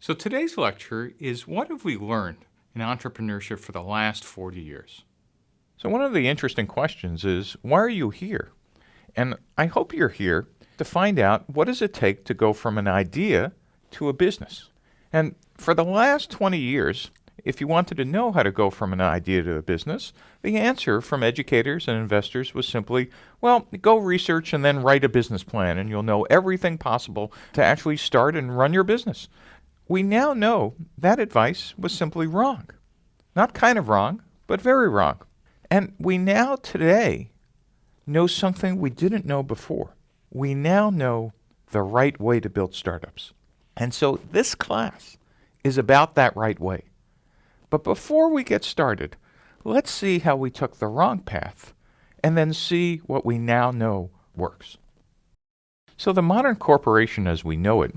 So today's lecture is what have we learned in entrepreneurship for the last 40 years? So one of the interesting questions is, why are you here? And I hope you're here to find out what does it take to go from an idea to a business. And for the last 20 years, if you wanted to know how to go from an idea to a business, the answer from educators and investors was simply, well, go research and then write a business plan and you'll know everything possible to actually start and run your business. We now know that advice was simply wrong. Not kind of wrong, but very wrong. And we now today know something we didn't know before. We now know the right way to build startups. And so this class is about that right way. But before we get started, let's see how we took the wrong path and then see what we now know works. So the modern corporation as we know it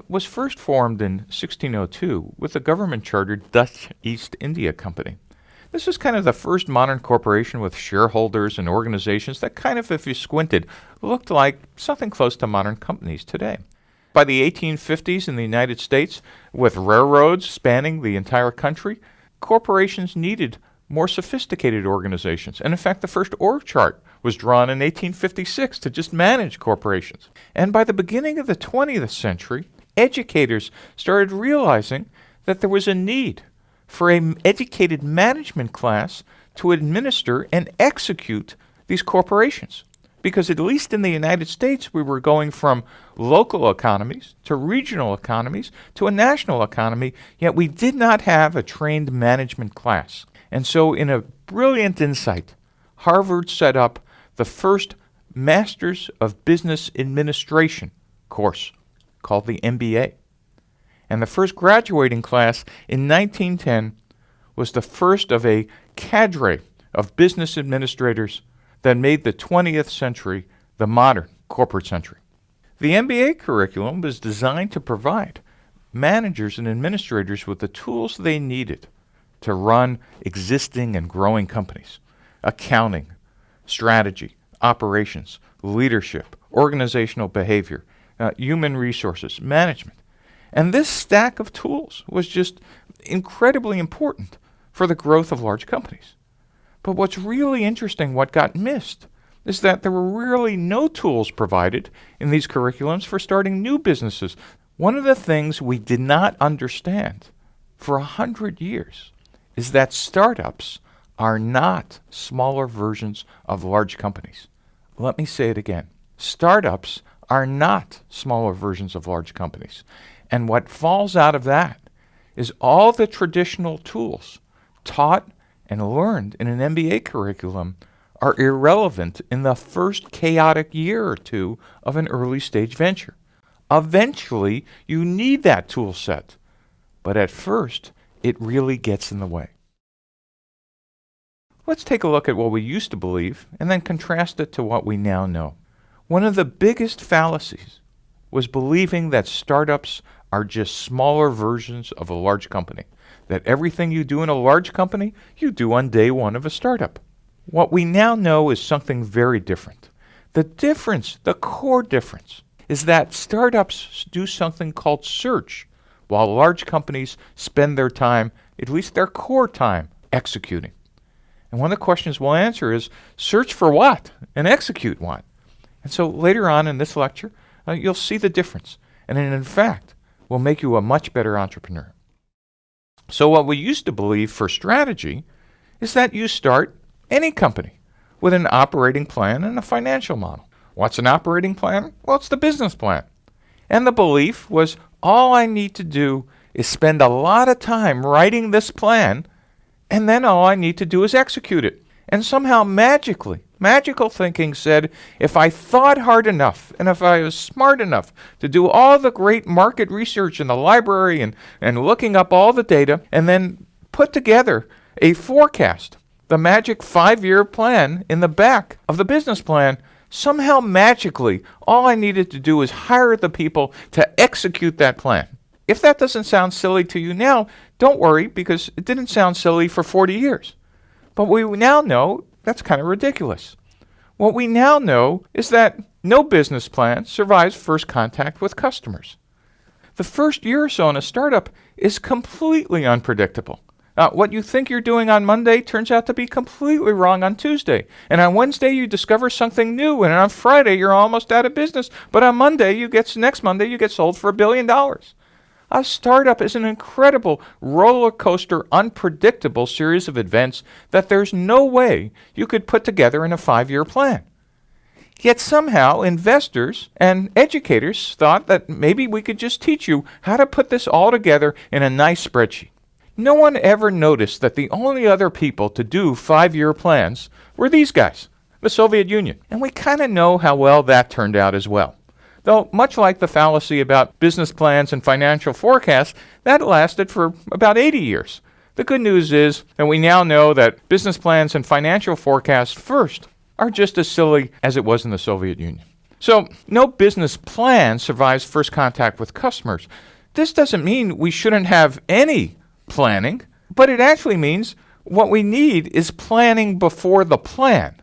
was first formed in 1602 with the government-chartered Dutch East India Company. This was kind of the first modern corporation with shareholders and organizations that kind of, if you squinted, looked like something close to modern companies today. By the 1850s in the United States, with railroads spanning the entire country, corporations needed more sophisticated organizations. And in fact, the first org chart was drawn in 1856 to just manage corporations. And by the beginning of the 20th century, educators started realizing that there was a need for an educated management class to administer and execute these corporations. Because at least in the United States, we were going from local economies to regional economies to a national economy, yet we did not have a trained management class. And so in a brilliant insight, Harvard set up the first Masters of Business Administration course called the MBA. And the first graduating class in 1910 was the first of a cadre of business administrators that made the 20th century the modern corporate century. The MBA curriculum was designed to provide managers and administrators with the tools they needed to run existing and growing companies: accounting, strategy, operations, leadership, organizational behavior, human resources, management. And this stack of tools was just incredibly important for the growth of large companies. But what's really interesting, what got missed, is that there were really no tools provided in these curriculums for starting new businesses. One of the things we did not understand for 100 years is that startups are not smaller versions of large companies. Let me say it again. Startups are not smaller versions of large companies. And what falls out of that is all the traditional tools taught and learned in an MBA curriculum are irrelevant in the first chaotic year or two of an early stage venture. Eventually, you need that tool set, but at first, it really gets in the way. Let's take a look at what we used to believe and then contrast it to what we now know. One of the biggest fallacies was believing that startups are just smaller versions of a large company, that everything you do in a large company, you do on day one of a startup. What we now know is something very different. The difference, the core difference, is that startups do something called search, while large companies spend their time, at least their core time, executing. And one of the questions we'll answer is, search for what and execute what? And so later on in this lecture, you'll see the difference. And in fact, will make you a much better entrepreneur. So what we used to believe for strategy is that you start any company with an operating plan and a financial model. What's an operating plan? Well, it's the business plan. And the belief was all I need to do is spend a lot of time writing this plan, and then all I need to do is execute it. And somehow magical thinking said, if I thought hard enough and if I was smart enough to do all the great market research in the library and looking up all the data and then put together a forecast, the magic 5-year plan in the back of the business plan, somehow magically all I needed to do is hire the people to execute that plan. If that doesn't sound silly to you now, don't worry, because it didn't sound silly for 40 years. But we now know that's kind of ridiculous. What we now know is that no business plan survives first contact with customers. The first year or so in a startup is completely unpredictable. What you think you're doing on Monday turns out to be completely wrong on Tuesday. And on Wednesday, you discover something new. And on Friday, you're almost out of business. But on next Monday, you get sold for $1 billion. A startup is an incredible roller coaster, unpredictable series of events that there's no way you could put together in a 5-year plan. Yet somehow investors and educators thought that maybe we could just teach you how to put this all together in a nice spreadsheet. No one ever noticed that the only other people to do 5-year plans were these guys, the Soviet Union. And we kind of know how well that turned out as well. Though, much like the fallacy about business plans and financial forecasts, that lasted for about 80 years. The good news is that we now know that business plans and financial forecasts first are just as silly as it was in the Soviet Union. So, no business plan survives first contact with customers. This doesn't mean we shouldn't have any planning, but it actually means what we need is planning before the plan.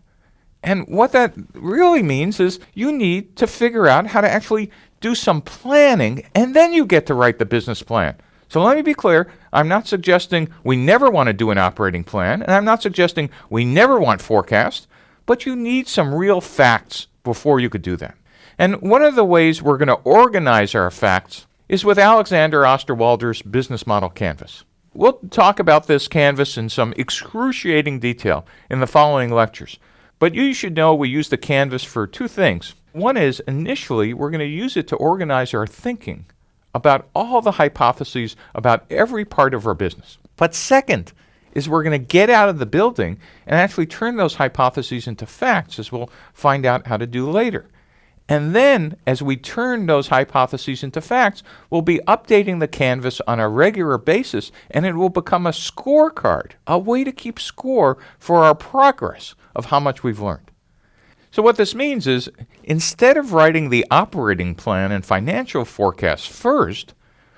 And what that really means is you need to figure out how to actually do some planning, and then you get to write the business plan. So let me be clear, I'm not suggesting we never want to do an operating plan, and I'm not suggesting we never want forecasts, but you need some real facts before you could do that. And one of the ways we're going to organize our facts is with Alexander Osterwalder's business model canvas. We'll talk about this canvas in some excruciating detail in the following lectures. But you should know we use the canvas for two things. One is, initially, we're going to use it to organize our thinking about all the hypotheses about every part of our business. But second is we're going to get out of the building and actually turn those hypotheses into facts, as we'll find out how to do later. And then, as we turn those hypotheses into facts, we'll be updating the canvas on a regular basis, and it will become a scorecard, a way to keep score for our progress of how much we've learned. So what this means is, instead of writing the operating plan and financial forecast first,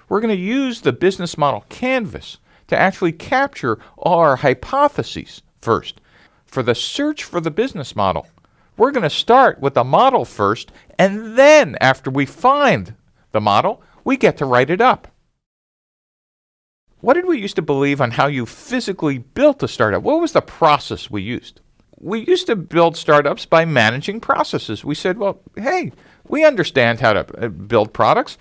we're going to use the business model canvas to actually capture all our hypotheses first. For the search for the business model, we're going to start with the model first, and then after we find the model, we get to write it up. What did we used to believe on how you physically built a startup? What was the process we used? We used to build startups by managing processes. We said, well, hey, we understand how to build products.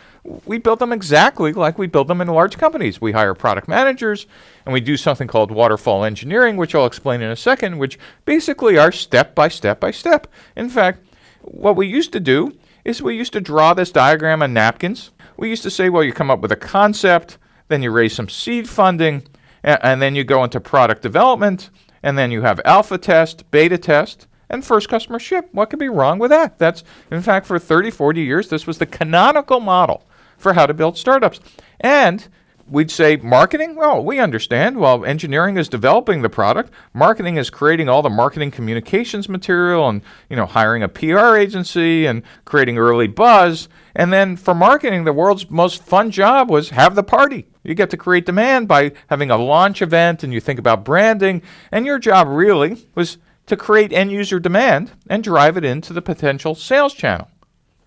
We build them exactly like we build them in large companies. We hire product managers, and we do something called waterfall engineering, which I'll explain in a second, which basically are step by step by step. In fact, what we used to do is we used to draw this diagram on napkins. We used to say, well, you come up with a concept, then you raise some seed funding, and then you go into product development, and then you have alpha test, beta test, and first customer ship. What could be wrong with that? That's, in fact, for 30, 40 years, this was the canonical model for how to build startups. And we'd say marketing, well, we understand. While engineering is developing the product, marketing is creating all the marketing communications material and, hiring a PR agency and creating early buzz. And then for marketing, the world's most fun job was have the party. You get to create demand by having a launch event, and you think about branding. And your job really was to create end-user demand and drive it into the potential sales channel.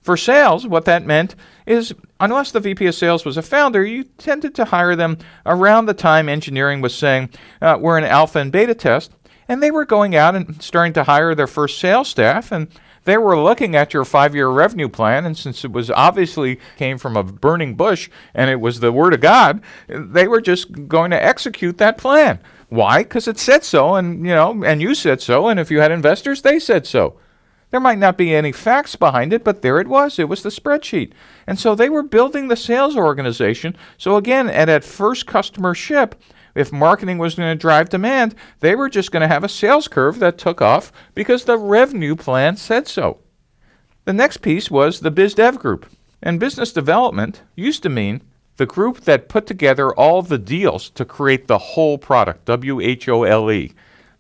For sales, what that meant is, unless the VP of sales was a founder, you tended to hire them around the time engineering was saying, we're in alpha and beta test, and they were going out and starting to hire their first sales staff, and they were looking at your 5-year revenue plan, and since it was obviously came from a burning bush and it was the word of God, they were just going to execute that plan. Why? Because it said so, and you said so, and if you had investors, they said so. There might not be any facts behind it, but there it was. It was the spreadsheet. And so they were building the sales organization. So again, at that first customer ship, if marketing was going to drive demand, they were just going to have a sales curve that took off because the revenue plan said so. The next piece was the biz dev group. And business development used to mean the group that put together all the deals to create the whole product, WHOLE.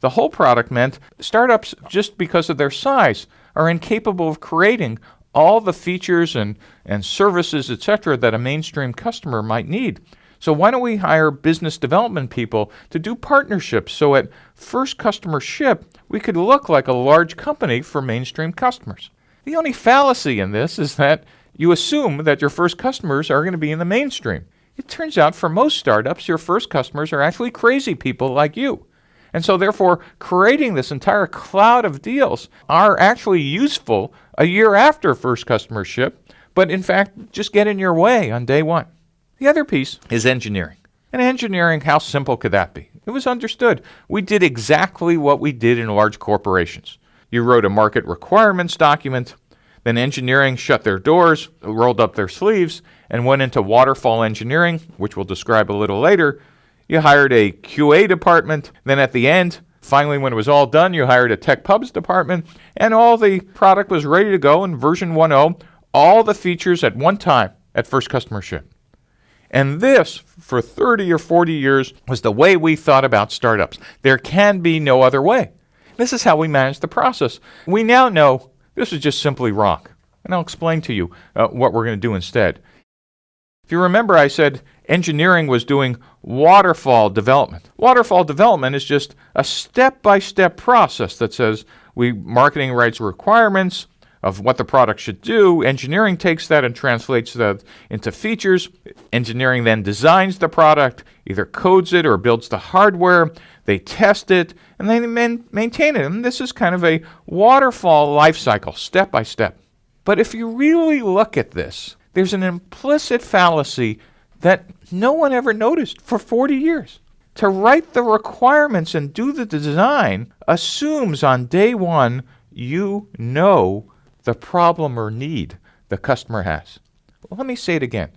The whole product meant startups, just because of their size, are incapable of creating all the features and services, etc., that a mainstream customer might need. So why don't we hire business development people to do partnerships so at first customer ship, we could look like a large company for mainstream customers? The only fallacy in this is that you assume that your first customers are going to be in the mainstream. It turns out for most startups, your first customers are actually crazy people like you. And so therefore, creating this entire cloud of deals are actually useful a year after first customer ship, but in fact, just get in your way on day one. The other piece is engineering. And engineering, how simple could that be? It was understood. We did exactly what we did in large corporations. You wrote a market requirements document, then engineering shut their doors, rolled up their sleeves, and went into waterfall engineering, which we'll describe a little later. You hired a QA department. Then at the end, finally when it was all done, you hired a tech pubs department, and all the product was ready to go in version 1.0, all the features at one time at first customer ship. And this, for 30 or 40 years, was the way we thought about startups. There can be no other way. This is how we manage the process. We now know this is just simply wrong. And I'll explain to you what we're going to do instead. If you remember, I said engineering was doing waterfall development. Waterfall development is just a step-by-step process that says marketing writes requirements of what the product should do. Engineering takes that and translates that into features. Engineering then designs the product, either codes it or builds the hardware. They test it, and they maintain it. And this is kind of a waterfall life cycle, step by step. But if you really look at this, there's an implicit fallacy that no one ever noticed for 40 years. To write the requirements and do the design assumes on day one you know the problem or need the customer has. Well, let me say it again.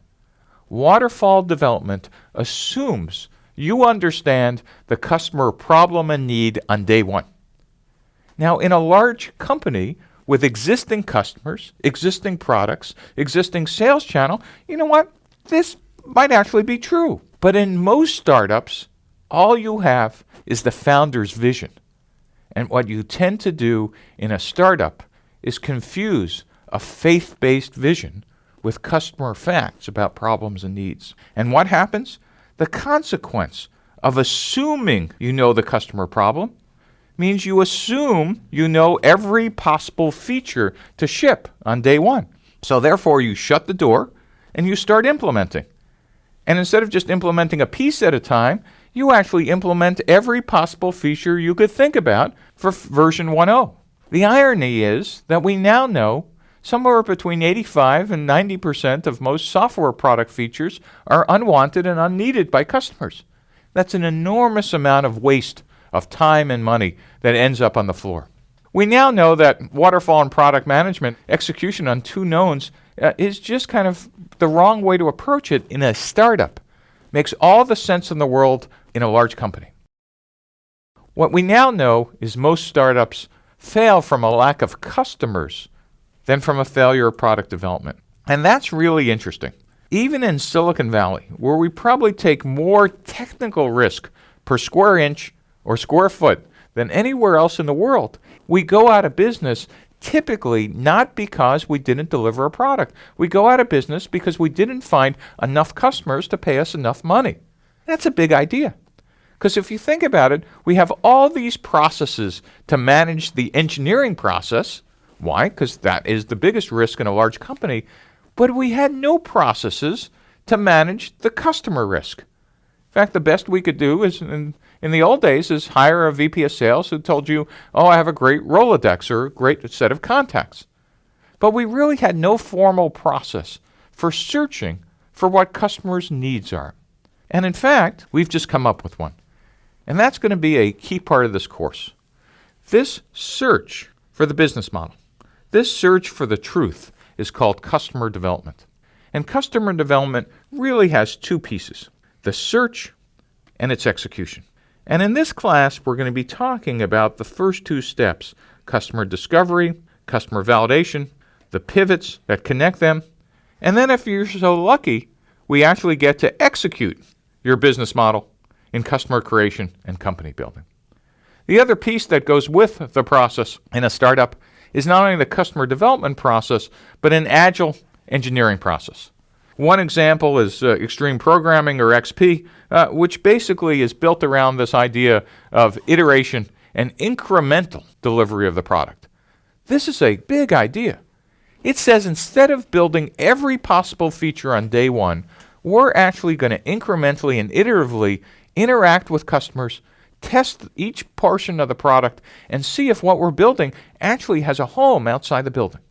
Waterfall development assumes you understand the customer problem and need on day one. Now, in a large company with existing customers, existing products, existing sales channel, you know what? This might actually be true. But in most startups, all you have is the founder's vision. And what you tend to do in a startup is confuse a faith-based vision with customer facts about problems and needs. And what happens? The consequence of assuming you know the customer problem means you assume you know every possible feature to ship on day one. So therefore, you shut the door and you start implementing. And instead of just implementing a piece at a time, you actually implement every possible feature you could think about for version 1.0. The irony is that we now know somewhere between 85 and 90% of most software product features are unwanted and unneeded by customers. That's an enormous amount of waste of time and money that ends up on the floor. We now know that waterfall and product management execution on two knowns is just kind of the wrong way to approach it in a startup. Makes all the sense in the world in a large company. What we now know is most startups fail from a lack of customers than from a failure of product development. And that's really interesting. Even in Silicon Valley, where we probably take more technical risk per square inch or square foot than anywhere else in the world, we go out of business typically not because we didn't deliver a product. We go out of business because we didn't find enough customers to pay us enough money. That's a big idea. Because if you think about it, we have all these processes to manage the engineering process. Why? Because that is the biggest risk in a large company. But we had no processes to manage the customer risk. In fact, the best we could do is, in the old days, is hire a VP of sales who told you, oh, I have a great Rolodex or a great set of contacts. But we really had no formal process for searching for what customers' needs are. And in fact, we've just come up with one. And that's going to be a key part of this course. This search for the business model, this search for the truth is called customer development. And customer development really has two pieces, the search and its execution. And in this class, we're going to be talking about the first two steps, customer discovery, customer validation, the pivots that connect them, and then if you're so lucky, we actually get to execute your business model in customer creation and company building. The other piece that goes with the process in a startup is not only the customer development process, but an agile engineering process. One example is Extreme Programming, or XP, which basically is built around this idea of iteration and incremental delivery of the product. This is a big idea. It says instead of building every possible feature on day one, we're actually going to incrementally and iteratively interact with customers, test each portion of the product, and see if what we're building actually has a home outside the building.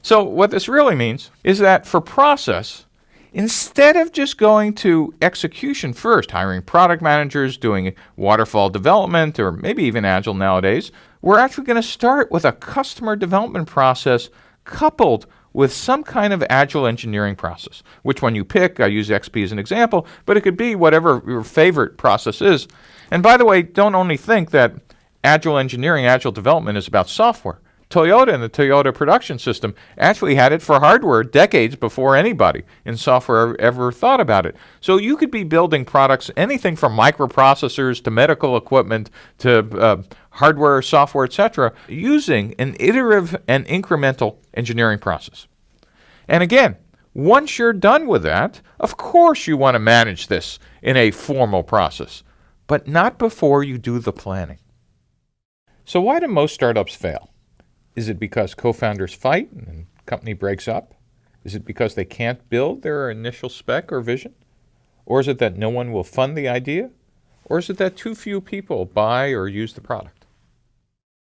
So what this really means is that for process, instead of just going to execution first, hiring product managers, doing waterfall development, or maybe even agile nowadays, we're actually going to start with a customer development process coupled with some kind of agile engineering process. Which one you pick, I use XP as an example, but it could be whatever your favorite process is. And by the way, don't only think that agile engineering, agile development is about software. Toyota and the Toyota production system actually had it for hardware decades before anybody in software ever thought about it. So you could be building products, anything from microprocessors to medical equipment to hardware, software, etc., using an iterative and incremental engineering process. And again, once you're done with that, of course you want to manage this in a formal process, but not before you do the planning. So why do most startups fail? Is it because co-founders fight and the company breaks up? Is it because they can't build their initial spec or vision? Or is it that no one will fund the idea? Or is it that too few people buy or use the product?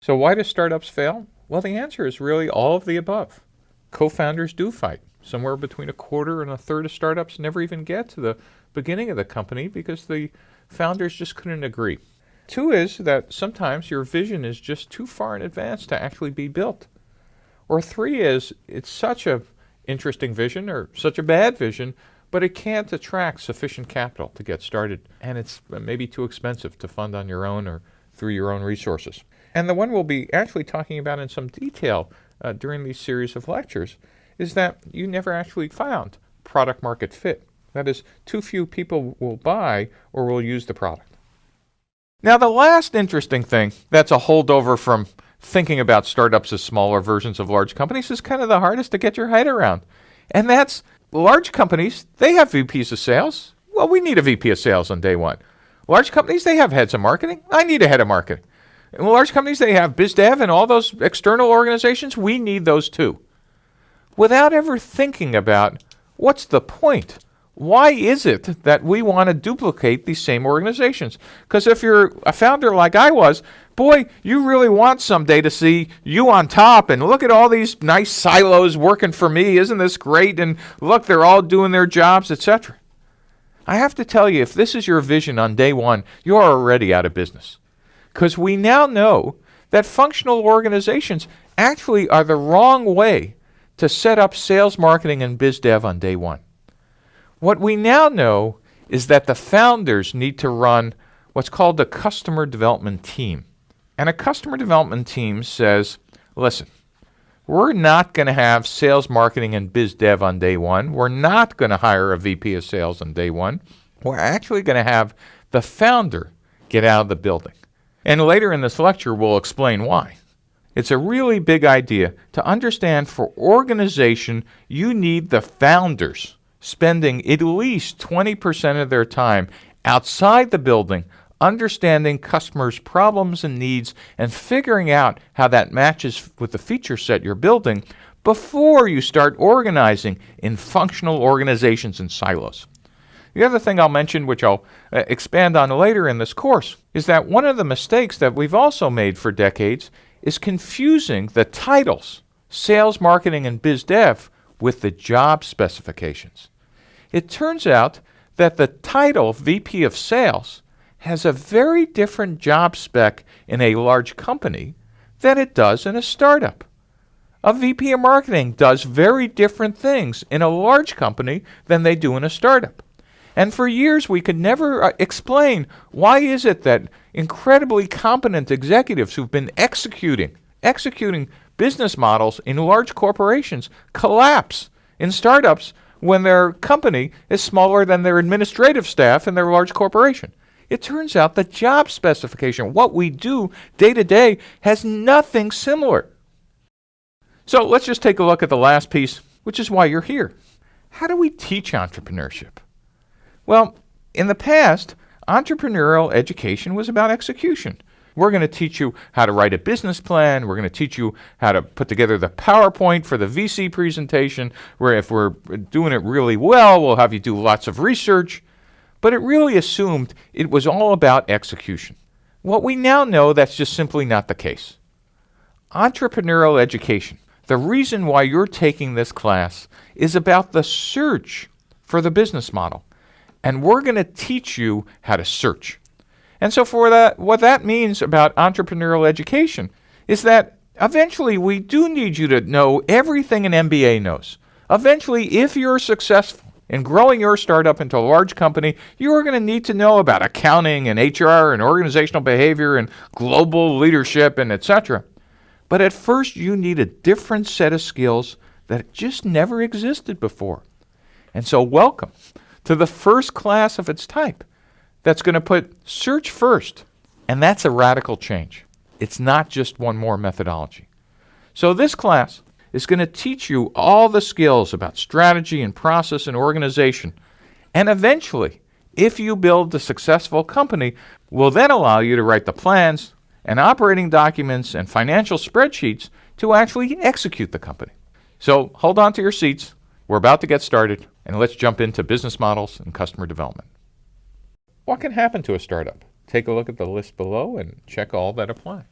So why do startups fail? Well, the answer is really all of the above. Co-founders do fight. Somewhere between a quarter and a third of startups never even get to the beginning of the company because the founders just couldn't agree. Two is that sometimes your vision is just too far in advance to actually be built. Or three is it's such an interesting vision or such a bad vision, but it can't attract sufficient capital to get started, and it's maybe too expensive to fund on your own or through your own resources. And the one we'll be actually talking about in some detail during these series of lectures is that you never actually found product market fit. That is, too few people will buy or will use the product. Now, the last interesting thing that's a holdover from thinking about startups as smaller versions of large companies is kind of the hardest to get your head around. And that's large companies, they have VPs of sales. Well, we need a VP of sales on day one. Large companies, they have heads of marketing. I need a head of marketing. And large companies, they have biz dev and all those external organizations. We need those too. Without ever thinking about what's the point? Why is it that we want to duplicate these same organizations? Because if you're a founder like I was, boy, you really want someday to see you on top and look at all these nice silos working for me. Isn't this great? And look, they're all doing their jobs, etc. I have to tell you, if this is your vision on day one, you're already out of business. Because we now know that functional organizations actually are the wrong way to set up sales, marketing, and biz dev on day one. What we now know is that the founders need to run what's called the customer development team. And a customer development team says, listen, we're not going to have sales, marketing, and biz dev on day one. We're not going to hire a VP of sales on day one. We're actually going to have the founder get out of the building. And later in this lecture, we'll explain why. It's a really big idea to understand for organization, you need the founders spending at least 20% of their time outside the building, understanding customers' problems and needs, and figuring out how that matches with the feature set you're building before you start organizing in functional organizations and silos. The other thing I'll mention, which I'll expand on later in this course, is that one of the mistakes that we've also made for decades is confusing the titles, sales, marketing, and biz dev, with the job specifications. It turns out that the title VP of Sales has a very different job spec in a large company than it does in a startup. A VP of Marketing does very different things in a large company than they do in a startup. And for years we could never explain why is it that incredibly competent executives who've been executing business models in large corporations collapse in startups when their company is smaller than their administrative staff in their large corporation. It turns out the job specification, what we do day to day, has nothing similar. So let's just take a look at the last piece, which is why you're here. How do we teach entrepreneurship? Well, in the past, entrepreneurial education was about execution. We're going to teach you how to write a business plan. We're going to teach you how to put together the PowerPoint for the VC presentation, where if we're doing it really well, we'll have you do lots of research. But it really assumed it was all about execution. What we now know, that's just simply not the case. Entrepreneurial education, the reason why you're taking this class, is about the search for the business model. And we're going to teach you how to search. And so for that, what that means about entrepreneurial education is that eventually we do need you to know everything an MBA knows. Eventually, if you're successful in growing your startup into a large company, you are going to need to know about accounting and HR and organizational behavior and global leadership and etc. But at first, you need a different set of skills that just never existed before. And so welcome to the first class of its type that's going to put search first. And that's a radical change. It's not just one more methodology. So this class is going to teach you all the skills about strategy and process and organization. And eventually, if you build a successful company, will then allow you to write the plans and operating documents and financial spreadsheets to actually execute the company. So hold on to your seats. We're about to get started, and let's jump into business models and customer development. What can happen to a startup? Take a look at the list below and check all that apply.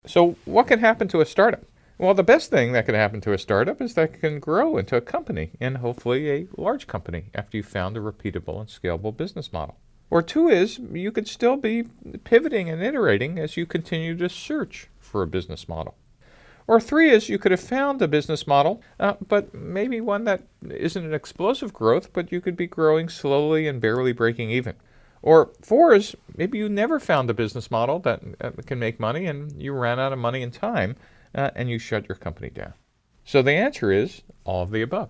So what can happen to a startup? Well, the best thing that can happen to a startup is that it can grow into a company, and hopefully a large company, after you've found a repeatable and scalable business model. Or two is, you could still be pivoting and iterating as you continue to search for a business model. Or three is, you could have found a business model, but maybe one that isn't an explosive growth, but you could be growing slowly and barely breaking even. Or four is, maybe you never found a business model that can make money, and you ran out of money and time, and you shut your company down. So the answer is all of the above.